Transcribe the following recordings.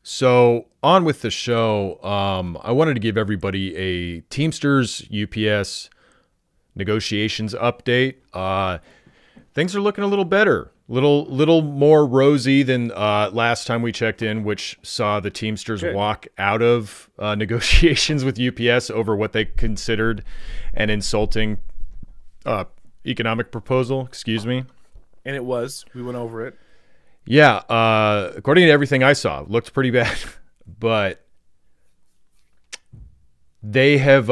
So on with the show. I wanted to give everybody a Teamsters UPS negotiations update. Things are looking a little better, little more rosy than last time we checked in, which saw the Teamsters Good. walk out of negotiations with UPS over what they considered an insulting economic proposal. Excuse me. And it was. We went over it. Yeah, according to everything I saw, it looked pretty bad, but they have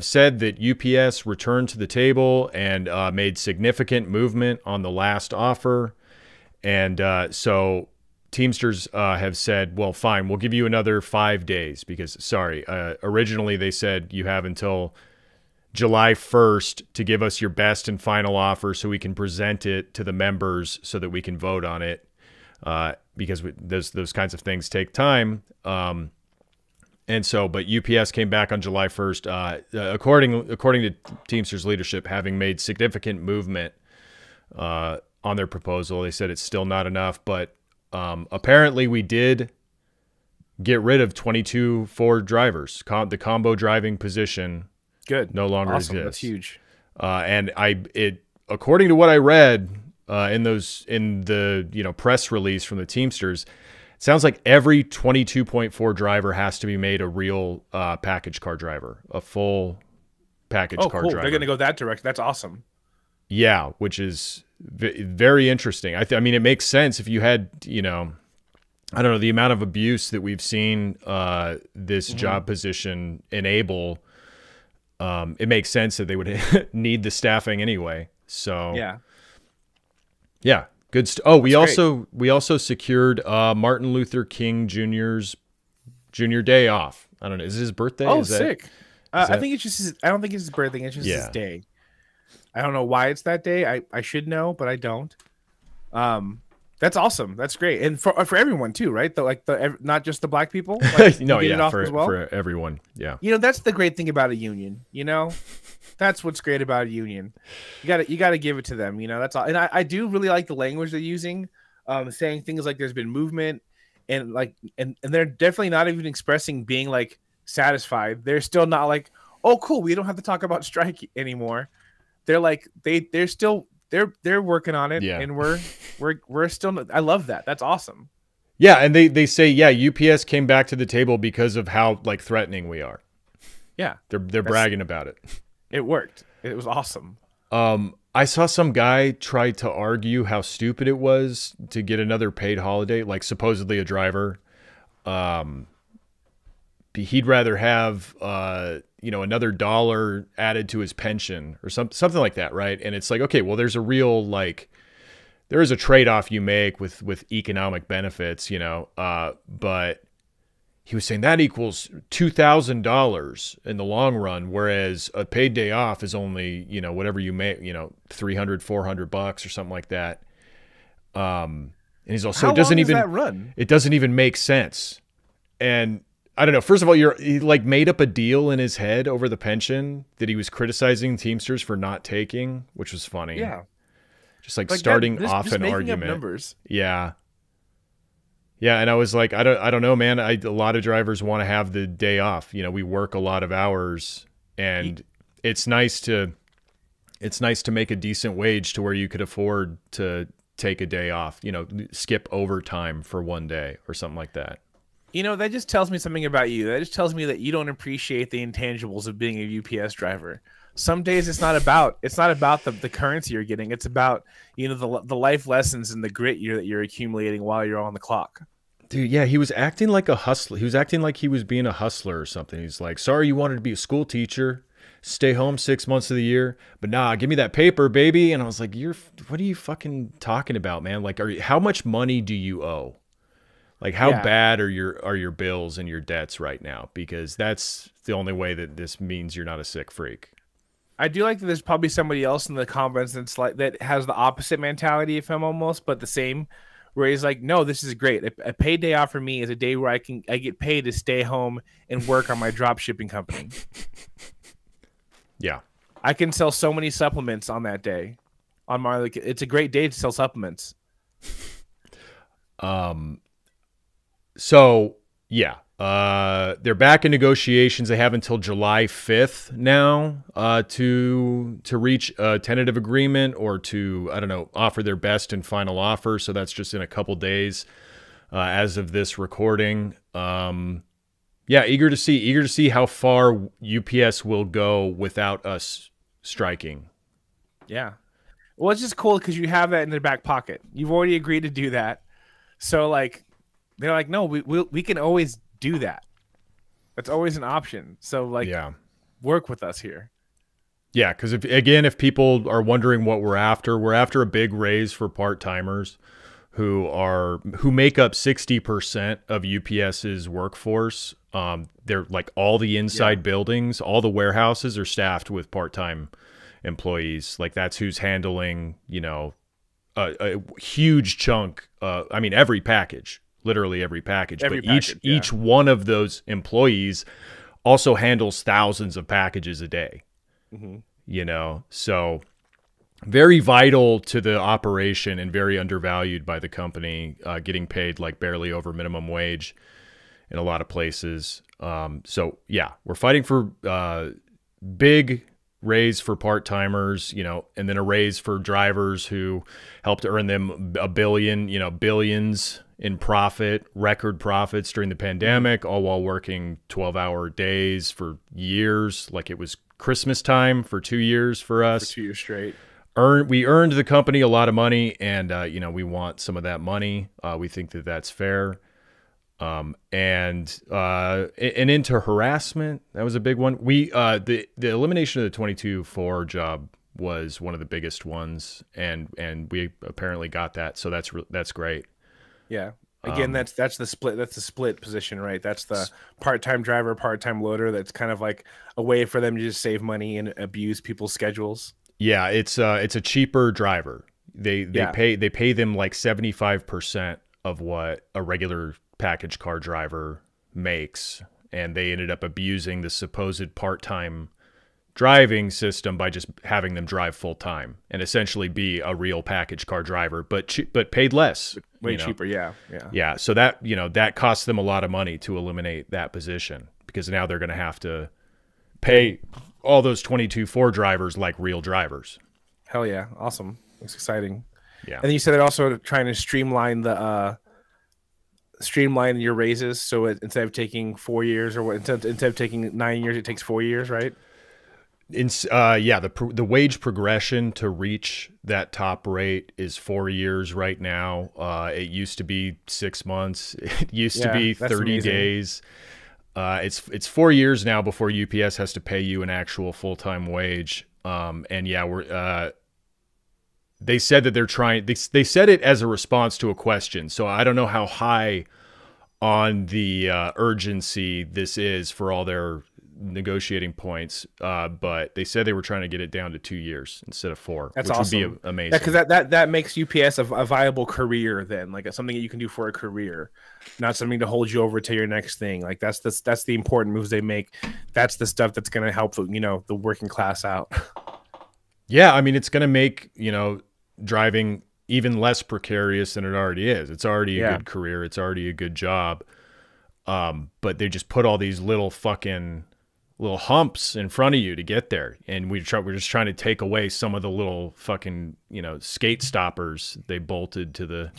said that UPS returned to the table and made significant movement on the last offer, and so Teamsters have said, well, fine, we'll give you another 5 days because, sorry, originally they said you have until July 1st to give us your best and final offer so we can present it to the members so that we can vote on it, because those kinds of things take time. And so, but UPS came back on July 1st, according to Teamsters leadership, having made significant movement on their proposal. They said it's still not enough, but apparently we did get rid of 22 Ford drivers. The combo driving position Good. no longer Awesome. exists. That's huge. And according to what I read in the press release from the Teamsters, it sounds like every 22.4 driver has to be made a real package car driver, a full package car Cool. driver. They're going to go that direction. That's awesome. Yeah, which is very interesting. I mean, it makes sense if you had, I don't know, the amount of abuse that we've seen this job position enable. It makes sense that they would need the staffing anyway. So yeah, good. We also secured Martin Luther King Jr.'s junior day off. I don't know. Is it his birthday? Oh, is sick. I think it's just I don't think it's his birthday. It's just his day. I don't know why it's that day. I should know, but I don't. That's awesome. That's great, and for everyone too, right? Not just the black people. Like, no, yeah, well? for everyone. Yeah. That's the great thing about a union. That's what's great about a union. You gotta give it to them. That's all. And I do really like the language they're using, saying things like there's been movement, and and they're definitely not even expressing being like satisfied. They're still not like, oh, cool, we don't have to talk about strike anymore. They're like they're still. They're working on it, and we're still. I love that. That's awesome. Yeah, and they say UPS came back to the table because of how threatening we are. Yeah, they're bragging about it. It worked. It was awesome. I saw some guy try to argue how stupid it was to get another paid holiday, like supposedly a driver. He'd rather have another dollar added to his pension or something like that, right? And it's like, okay, well, there's a real there is a trade-off you make with economic benefits, but he was saying that equals $2,000 in the long run, whereas a paid day off is only whatever you make, $300, $400 or something like that. And he's also, how long does that run? It doesn't even make sense. And I don't know. First of all, he made up a deal in his head over the pension that he was criticizing Teamsters for not taking, which was funny. Yeah, just starting off an argument. Up numbers. Yeah, and I was like, I don't know, man. A lot of drivers want to have the day off. We work a lot of hours, and it's nice to make a decent wage to where you could afford to take a day off. Skip overtime for one day or something like that. That just tells me something about you. That just tells me that you don't appreciate the intangibles of being a UPS driver. Some days it's not about the currency you're getting. It's about, the life lessons and the grit that you're accumulating while you're on the clock. Dude, yeah, he was acting like a hustler. He was acting like he was being a hustler or something. He's like, sorry you wanted to be a school teacher, stay home 6 months of the year, but nah, give me that paper, baby. And I was like, what are you fucking talking about, man? How much money do you owe? How bad are your bills and your debts right now? Because that's the only way that this means you're not a sick freak. I do like that there's probably somebody else in the comments that has the opposite mentality of him almost, but the same, where he's like, no, this is great. A paid day off for me is a day where I get paid to stay home and work on my drop shipping company. Yeah. I can sell so many supplements on that day. It's a great day to sell supplements. So yeah, they're back in negotiations. They have until July 5th now to reach a tentative agreement or to, I don't know, offer their best and final offer. So that's just in a couple days as of this recording. Yeah, eager to see how far UPS will go without us striking. Yeah. Well, it's just cool because you have that in their back pocket. You've already agreed to do that. So like, they're like, no, we can always do that. That's always an option. So like, Yeah. work with us here. Yeah, because if people are wondering what we're after a big raise for part-timers who make up 60% of UPS's workforce. They're like all the inside buildings, all the warehouses are staffed with part-time employees. Like that's who's handling, a huge chunk. I mean, every package, literally every package. Each one of those employees also handles thousands of packages a day. Mm-hmm. So very vital to the operation and very undervalued by the company, getting paid like barely over minimum wage in a lot of places. So yeah, we're fighting for big raise for part-timers, and then a raise for drivers who helped earn them billions in record profits during the pandemic, all while working 12-hour days for years. Like it was Christmas time for 2 years for us. For 2 years straight. We earned the company a lot of money, and we want some of that money. We think that that's fair. And into harassment, that was a big one. The elimination of the 22-4 job was one of the biggest ones, and we apparently got that, so that's great. Yeah. Again, that's the split. That's the split position, right? That's the part-time driver, part-time loader. That's kind of like a way for them to just save money and abuse people's schedules. Yeah, it's a cheaper driver. They pay them like 75% of what a regular package car driver makes, and they ended up abusing the supposed part-time driving system by just having them drive full-time and essentially be a real package car driver, but paid less, way cheaper. Yeah. So that costs them a lot of money to eliminate that position, because now they're going to have to pay all those 22-4 drivers like real drivers. Hell yeah. Awesome. It's exciting. Yeah. And then you said they're also trying to streamline your raises. So instead of taking 4 years, or instead of taking 9 years, it takes 4 years, right? The wage progression to reach that top rate is 4 years right now. It used to be 6 months. It used to be 30 days. It's 4 years now before UPS has to pay you an actual full-time wage. They said that they're trying. They said it as a response to a question. So I don't know how high on the urgency this is for all their negotiating points, but they said they were trying to get it down to 2 years instead of 4. That's which awesome. Would be amazing. Yeah, because that makes UPS a viable career then, like something that you can do for a career, not something to hold you over to your next thing. Like that's the important moves they make. That's the stuff that's going to help the working class out. Yeah, I mean it's going to make driving even less precarious than it already is. It's already a good career. It's already a good job. But they just put all these little humps in front of you to get there, and we're just trying to take away some of the little fucking skate stoppers they bolted to the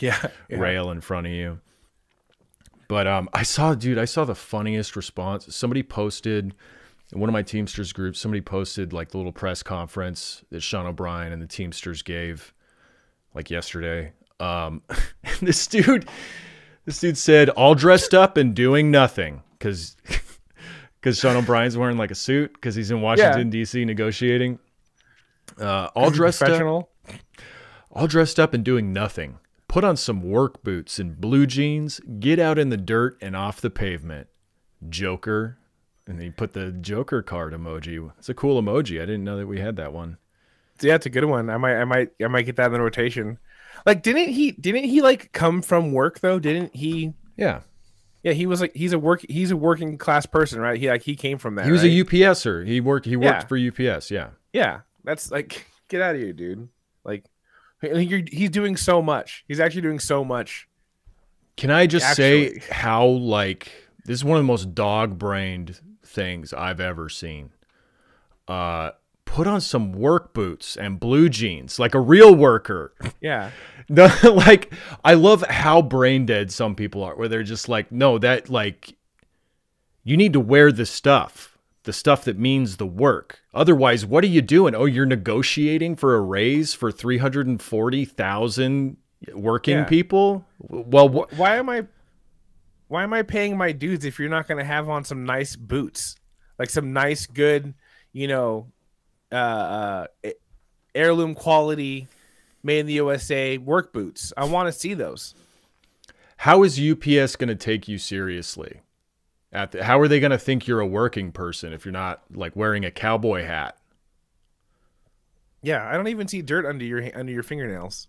rail in front of you. But I saw the funniest response. Somebody posted in one of my Teamsters groups. Somebody posted like the little press conference that Sean O'Brien and the Teamsters gave like yesterday. And this dude said, all dressed up and doing nothing, because Sean O'Brien's wearing like a suit because he's in Washington, D.C. negotiating. All dressed up and doing nothing. Put on some work boots and blue jeans. Get out in the dirt and off the pavement. Joker. And he put the Joker card emoji. It's a cool emoji. I didn't know that we had that one. Yeah, it's a good one. I might get that in the rotation. Like, didn't he like come from work though? Didn't he? Yeah. Yeah, he was like he's a working class person, right? He came from that. He was a UPSer. He worked for UPS. Yeah. Yeah, that's like, get out of here, dude. Like, he's doing so much. He's actually doing so much. Can I just Actually. say how, like, this is one of the most dog-brained things I've ever seen. Put on some work boots and blue jeans like a real worker. Yeah. No, like, I love how brain dead some people are, where they're just like, no, that, like, you need to wear the stuff that means the work. Otherwise, what are you doing? Oh, you're negotiating for a raise for 340,000 working people? Well, why am I paying my dudes if you're not going to have on some nice boots, like some nice, good, you know, heirloom quality, made in the USA work boots? I want to see those. how is UPS going to take you seriously? How are they going to think you're a working person if you're not, like, wearing a cowboy hat? Yeah, I don't even see dirt under your fingernails.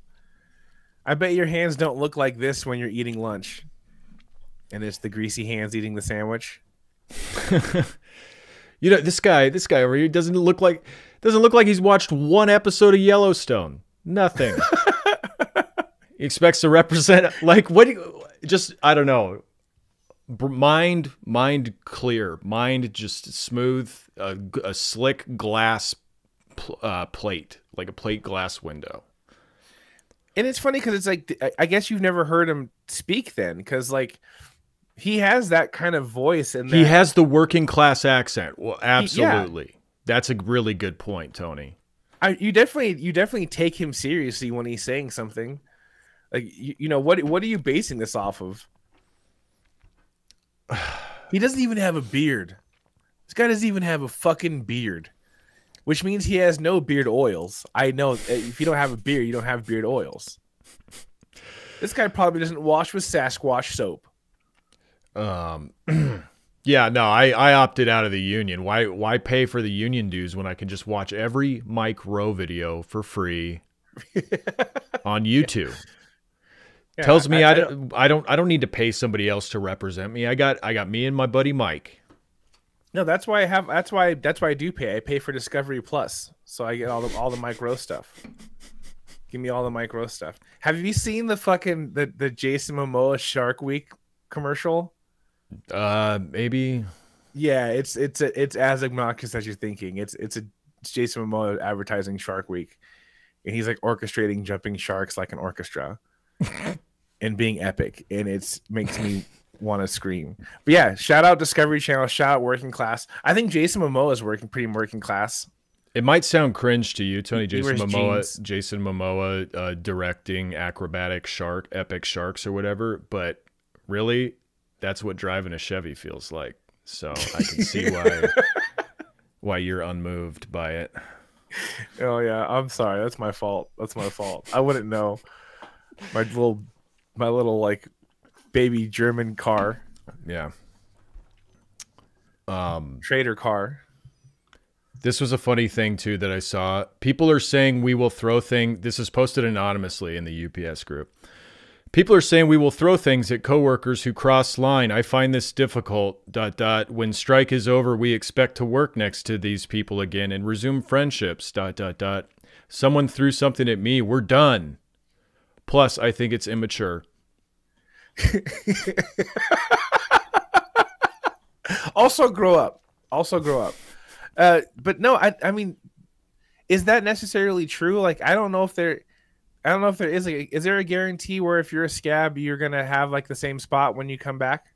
I bet your hands don't look like this when you're eating lunch, and it's the greasy hands eating the sandwich. You know, this guy over here doesn't look like he's watched one episode of Yellowstone. Nothing. He expects to represent, like, what do you, just, I don't know. Mind clear, mind just smooth, a slick glass plate, like a plate glass window. And it's funny because it's like, I guess you've never heard him speak then, because like he has that kind of voice, and He has the working class accent. Well, absolutely. Yeah. That's a really good point, Tony. You definitely take him seriously when he's saying something. Like, you know, what are you basing this off of? He doesn't even have a beard. This guy doesn't even have a fucking beard, which means he has no beard oils. I know if you don't have a beard, you don't have beard oils. This guy probably doesn't wash with Sasquatch soap. Yeah, no, I opted out of the union. Why pay for the union dues when I can just watch every Mike Rowe video for free on YouTube? Yeah, Tells me I don't need to pay somebody else to represent me. I got me and my buddy Mike. No, that's why I do pay. I pay for Discovery Plus, so I get all the Mike Rowe stuff. Give me all the Mike Rowe stuff. Have you seen the fucking the Jason Momoa Shark Week commercial? Maybe. Yeah, it's as obnoxious as you're thinking. It's Jason Momoa advertising Shark Week, and he's like orchestrating jumping sharks like an orchestra, and being epic, and it makes me want to scream. But yeah, shout out Discovery Channel, shout out Working Class. I think Jason Momoa is pretty working class. It might sound cringe to you, Tony. He Jason wears Momoa, jeans. Directing acrobatic epic sharks or whatever. But really, that's what driving a Chevy feels like. So I can see why you're unmoved by it. Oh yeah, I'm sorry. That's my fault. I wouldn't know. My little like baby German car. Yeah. Trader car. This was a funny thing too that I saw. People are saying we will throw things. This is posted anonymously in the UPS group. People are saying we will throw things at coworkers who cross line. I find this difficult. ... When strike is over, we expect to work next to these people again and resume friendships. ... Someone threw something at me. We're done. Plus, I think it's immature. Also grow up. But no, I mean, is that necessarily true? Like, I don't know if there is. Like, is there a guarantee where if you're a scab, you're gonna have like the same spot when you come back?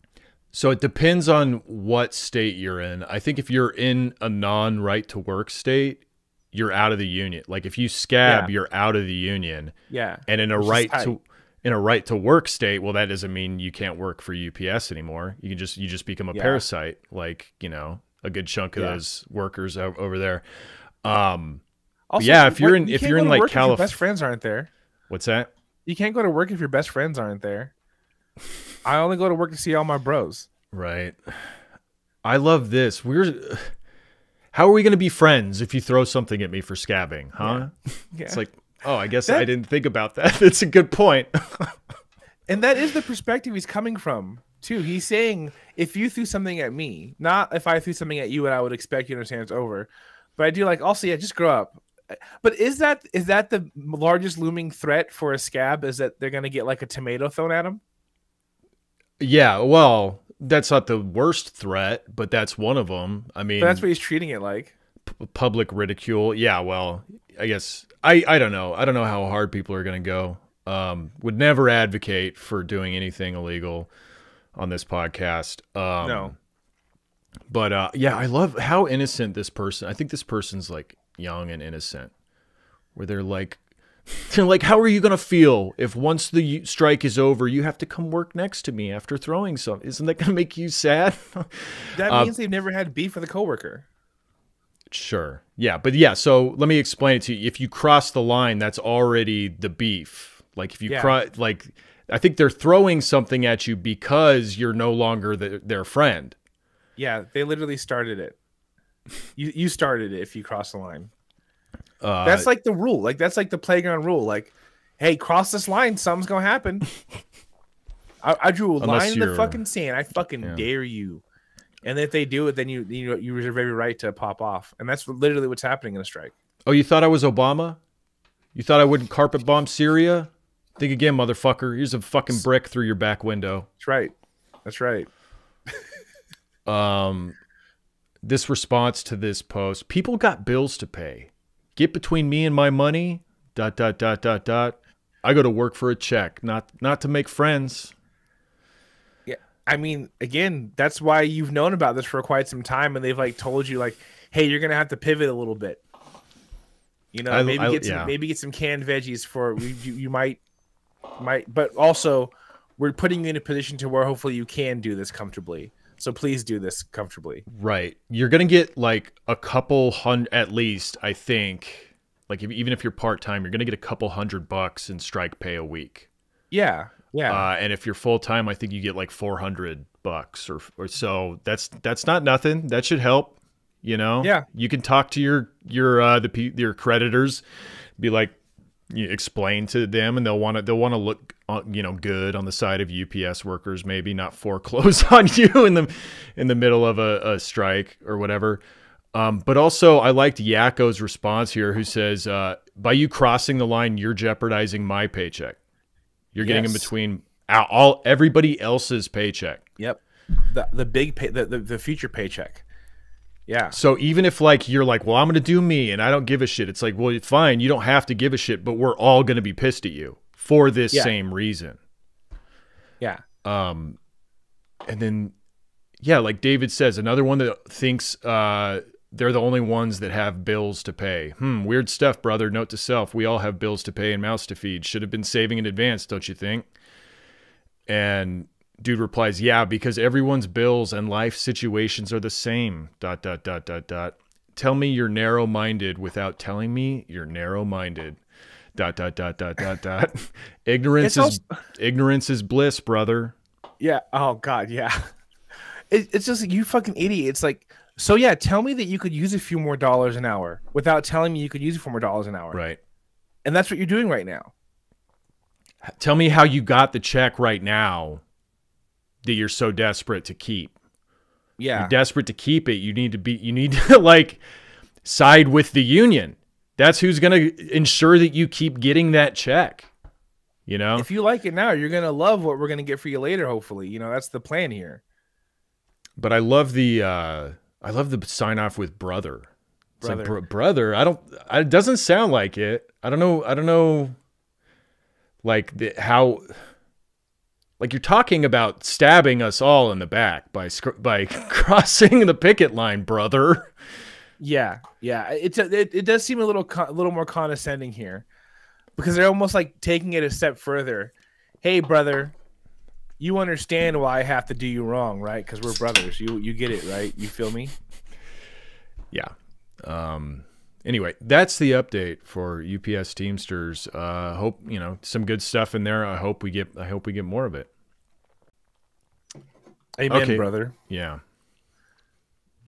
So it depends on what state you're in. I think if you're in a non-right to work state, you're out of the union. Like if you scab, you're out of the union. Yeah. And in a right to work state, well, that doesn't mean you can't work for UPS anymore. You just become a parasite, like, you know, a good chunk of those workers over there. Also, if you're in like California, your best friends aren't there. What's that? You can't go to work if your best friends aren't there. I only go to work to see all my bros. Right. I love this. How are we going to be friends if you throw something at me for scabbing, huh? Yeah. It's like, oh, I guess I didn't think about that. That's a good point. And that is the perspective he's coming from, too. He's saying, if you threw something at me, not if I threw something at you and I would expect you to understand it's over. But I do like, also, yeah, just grow up. But is that the largest looming threat for a scab, is that they're going to get like a tomato thrown at them? Yeah, well, that's not the worst threat, but that's one of them. I mean, But that's what he's treating it like. public ridicule. Yeah, well, I guess I don't know. I don't know how hard people are going to go. Would never advocate for doing anything illegal on this podcast. No. But yeah, I love how innocent this person. I think this person's like young and innocent, where they're like, how are you gonna feel if once the strike is over, you have to come work next to me after throwing some? Isn't that gonna make you sad? That means they've never had beef with a coworker. Sure. Yeah, but yeah. So let me explain it to you. If you cross the line, that's already the beef. Like if you like, I think they're throwing something at you because you're no longer their friend. Yeah, they literally started it. You started it if you cross the line. That's like the rule. Like that's like the playground rule. Like, hey, cross this line, something's gonna happen. I drew a line in the fucking sand. I fucking dare you. And if they do it, then you reserve every right to pop off. And that's literally what's happening in a strike. Oh, you thought I was Obama? You thought I wouldn't carpet bomb Syria? Think again, motherfucker. Here's a fucking brick through your back window. That's right. That's right. This response to this post, people got bills to pay. Get between me and my money, ... I go to work for a check, not to make friends. Yeah. I mean, again, that's why you've known about this for quite some time, and they've like told you like, hey, you're gonna have to pivot a little bit. You know, maybe get some canned veggies for you might, but also we're putting you in a position to where hopefully you can do this comfortably. So please do this comfortably. Right. You're going to get like a couple hundred, at least, I think. Like even if you're part-time, you're going to get a couple $100 in strike pay a week. Yeah. Yeah. And if you're full-time, I think you get like $400 or so. That's not nothing. That should help, you know? Yeah. You can talk to your creditors, be like, you explain to them, and they'll want to look, good on the side of UPS workers, maybe not foreclose on you in the middle of a strike or whatever. But also I liked Yakko's response here, who says, by you crossing the line, you're jeopardizing my paycheck. You're getting in between everybody else's paycheck. Yep. The big pay, the future paycheck. Yeah. So even if like you're like, well, I'm going to do me and I don't give a shit. It's like, well, fine. You don't have to give a shit, but we're all going to be pissed at you for this same reason. Yeah. And then, yeah, like David says, another one that thinks they're the only ones that have bills to pay. Weird stuff, brother. Note to self. We all have bills to pay and mouths to feed. Should have been saving in advance, don't you think? And dude replies, yeah, because everyone's bills and life situations are the same. ... Tell me you're narrow-minded without telling me you're narrow-minded. ... Ignorance is bliss, brother. Yeah. Oh God. Yeah. It's just like, you fucking idiot. It's like, so yeah, tell me that you could use a few more dollars an hour without telling me you could use a few more dollars an hour. Right. And that's what you're doing right now. Tell me how you got the check right now that you're so desperate to keep. Yeah. You're desperate to keep it. You need to like side with the union. That's who's going to ensure that you keep getting that check. You know, if you like it now, you're going to love what we're going to get for you later. Hopefully, you know, that's the plan here. But I love the sign off with brother. It's like, brother. It doesn't sound like it. I don't know. Like how. Like you're talking about stabbing us all in the back by crossing the picket line, brother. Yeah, yeah. It does seem a little more condescending here, because they're almost like taking it a step further. Hey, brother, you understand why I have to do you wrong, right? Because we're brothers. You get it, right? You feel me? Yeah. Anyway, that's the update for UPS Teamsters. Hope some good stuff in there. I hope we get more of it. Amen, brother. Yeah.